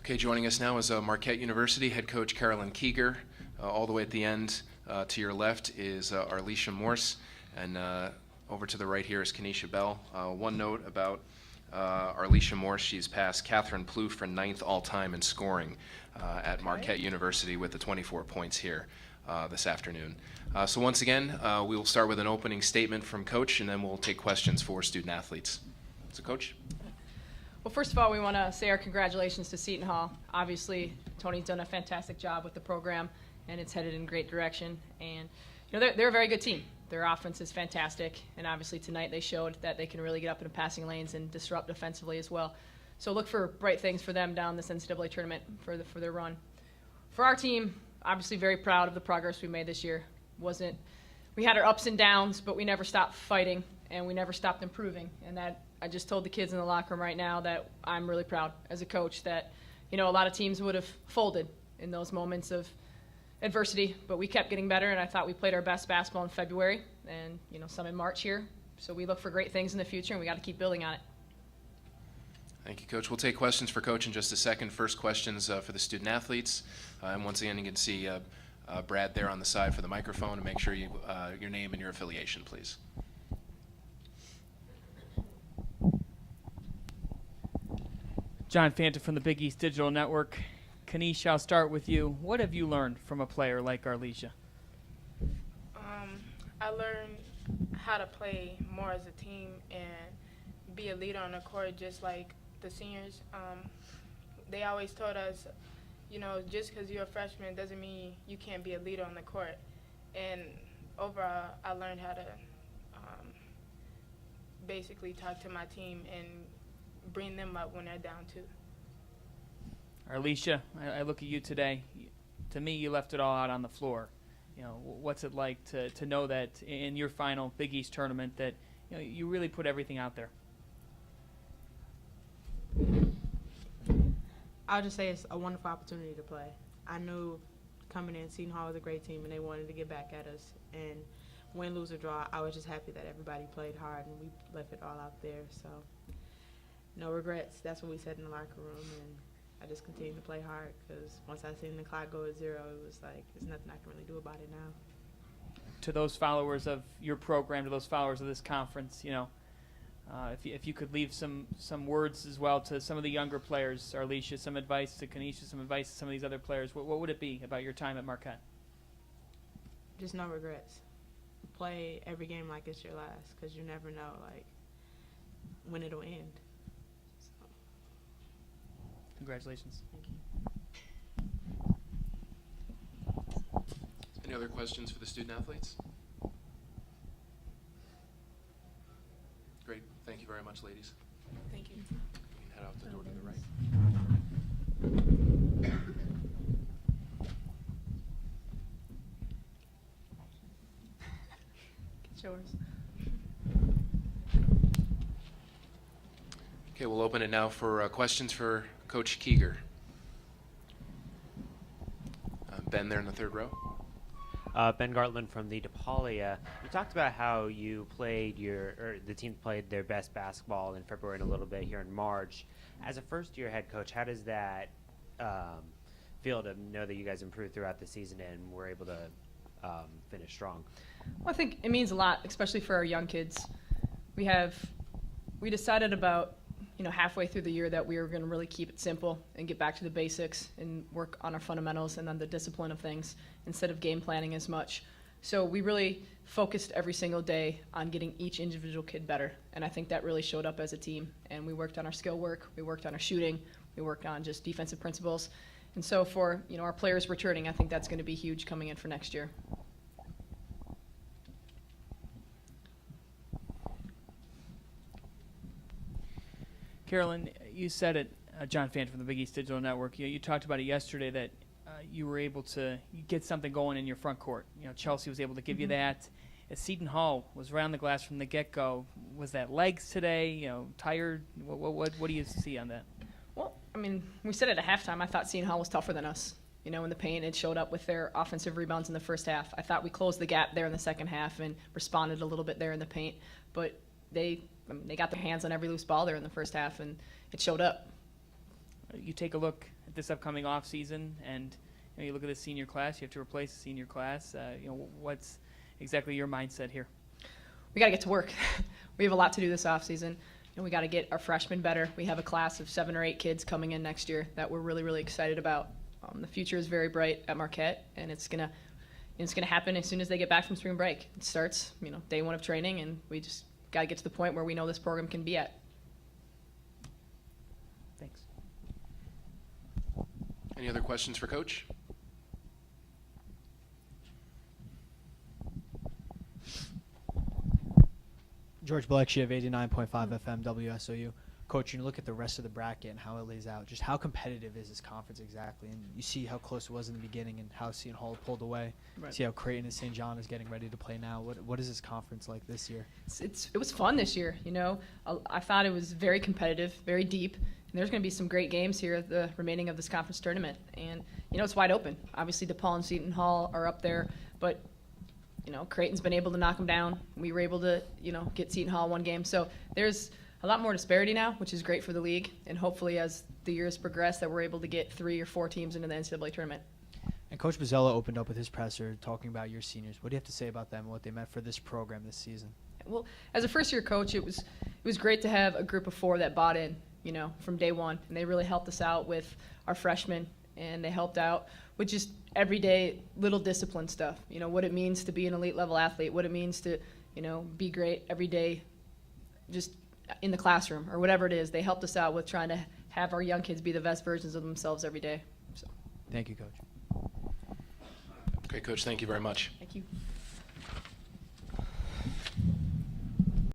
Okay, joining us now is Marquette University head coach Carolyn Keeger. All the way at the end to your left is Arlisha Morse, and over to the right here is Kenesha Bell. One note about Arlisha Morse: she's passed Catherine Plouffe for 9th all-time in scoring at Marquette University with the 24 points here this afternoon. So once again, we will start with an opening statement from Coach, and then we'll take questions for student athletes. So, Coach. Well, first of all, we want to say our congratulations to Seton Hall. Obviously, Tony's done a fantastic job with the program, and it's headed in a great direction. And they're a very good team. Their offense is fantastic, and obviously tonight they showed that they can really get up in the passing lanes and disrupt offensively as well. So look for bright things for them down this NCAA tournament for their run. For our team, obviously very proud of the progress we made this year. We had our ups and downs, but we never stopped fighting, and we never stopped improving. And that I just told the kids in the locker room right now that I'm really proud as a coach that, a lot of teams would have folded in those moments of adversity, but we kept getting better, and I thought we played our best basketball in February and, some in March here. So we look for great things in the future, and we got to keep building on it. Thank you, Coach. We'll take questions for Coach in just a second. First questions for the student athletes. And once again, you can see Brad there on the side for the microphone, and make sure you your name and your affiliation, please. John Fanta from the Big East Digital Network. Kenesha, I'll start with you. What have you learned from a player like Arlisha? I learned how to play more as a team and be a leader on the court, just like the seniors. They always told us, just because you're a freshman doesn't mean you can't be a leader on the court. And overall, I learned how to basically talk to my team and bring them up when they're down too. Arlisha, I look at you today. To me, you left it all out on the floor. What's it like to know that in your final Big East tournament that you really put everything out there? I'll just say it's a wonderful opportunity to play. I knew coming in, Seton Hall was a great team, and they wanted to get back at us. And win, lose, or draw, I was just happy that everybody played hard and we left it all out there. So no regrets. That's what we said in the locker room, and I just continued to play hard because once I seen the clock go at 0, it was like there's nothing I can really do about it now. To those followers of your program, to those followers of this conference, if you could leave some words as well to some of the younger players, Arlisha, some advice to Kenesha, some advice to some of these other players, what would it be about your time at Marquette? Just no regrets. Play every game like it's your last because you never know when it'll end. So. Congratulations. Thank you. Any other questions for the student athletes? Great. Thank you very much, ladies. Thank you. You can head out the door to the right. It's yours. Okay, we'll open it now for questions for Coach Keeger. Ben there in the third row. Ben Gartland from the DePaulia. You talked about how you played the team played their best basketball in February and a little bit here in March. As a first-year head coach, how does that feel to know that you guys improved throughout the season and were able to finish strong? Well, I think it means a lot, especially for our young kids. We decided about halfway through the year that we were going to really keep it simple and get back to the basics and work on our fundamentals and on the discipline of things instead of game planning as much. So we really focused every single day on getting each individual kid better, and I think that really showed up as a team. And we worked on our skill work, we worked on our shooting, we worked on just defensive principles. And so for our players returning, I think that's going to be huge coming in for next year. Carolyn, you said it, John Fanta from the Big East Digital Network. You talked about it yesterday that you were able to get something going in your front court. Chelsea was able to give you that. Seton Hall was around the glass from the get-go. Was that legs today? Tired? What do you see on that? Well, we said it at halftime. I thought Seton Hall was tougher than us. In the paint, it showed up with their offensive rebounds in the first half. I thought we closed the gap there in the second half and responded a little bit there in the paint, but they got their hands on every loose ball there in the first half, and it showed up. You take a look at this upcoming off season, and you look at the senior class. You have to replace the senior class. What's exactly your mindset here? We got to get to work. We have a lot to do this off season. We got to get our freshmen better. We have a class of 7 or 8 kids coming in next year that we're really, really excited about. The future is very bright at Marquette, and it's gonna happen as soon as they get back from spring break. It starts, day 1 of training, and we just got to get to the point where we know this program can be at. Thanks. Any other questions for Coach? George Balekshi of 89.5 FM WSOU. Coach, you look at the rest of the bracket and how it lays out. Just how competitive is this conference exactly? And you see how close it was in the beginning and how Seton Hall pulled away. Right. See how Creighton and St. John is getting ready to play now. What is this conference like this year? It was fun this year. I thought it was very competitive, very deep. And there's going to be some great games here at the remaining of this conference tournament. And, it's wide open. Obviously, DePaul and Seton Hall are up there. But, Creighton's been able to knock them down. We were able to, get Seton Hall 1 game. So there's a lot more disparity now, which is great for the league. And hopefully as the years progress that we're able to get 3 or 4 teams into the NCAA tournament. And Coach Bozzella opened up with his presser talking about your seniors. What do you have to say about them and what they meant for this program this season? Well, as a first-year coach, it was great to have a group of 4 that bought in, from day 1. And they really helped us out with our freshmen, and they helped out with just everyday little discipline stuff. What it means to be an elite-level athlete, what it means to, be great every day just in the classroom or whatever it is. They helped us out with trying to have our young kids be the best versions of themselves every day. So. Thank you, Coach. Okay, Coach, thank you very much. Thank you.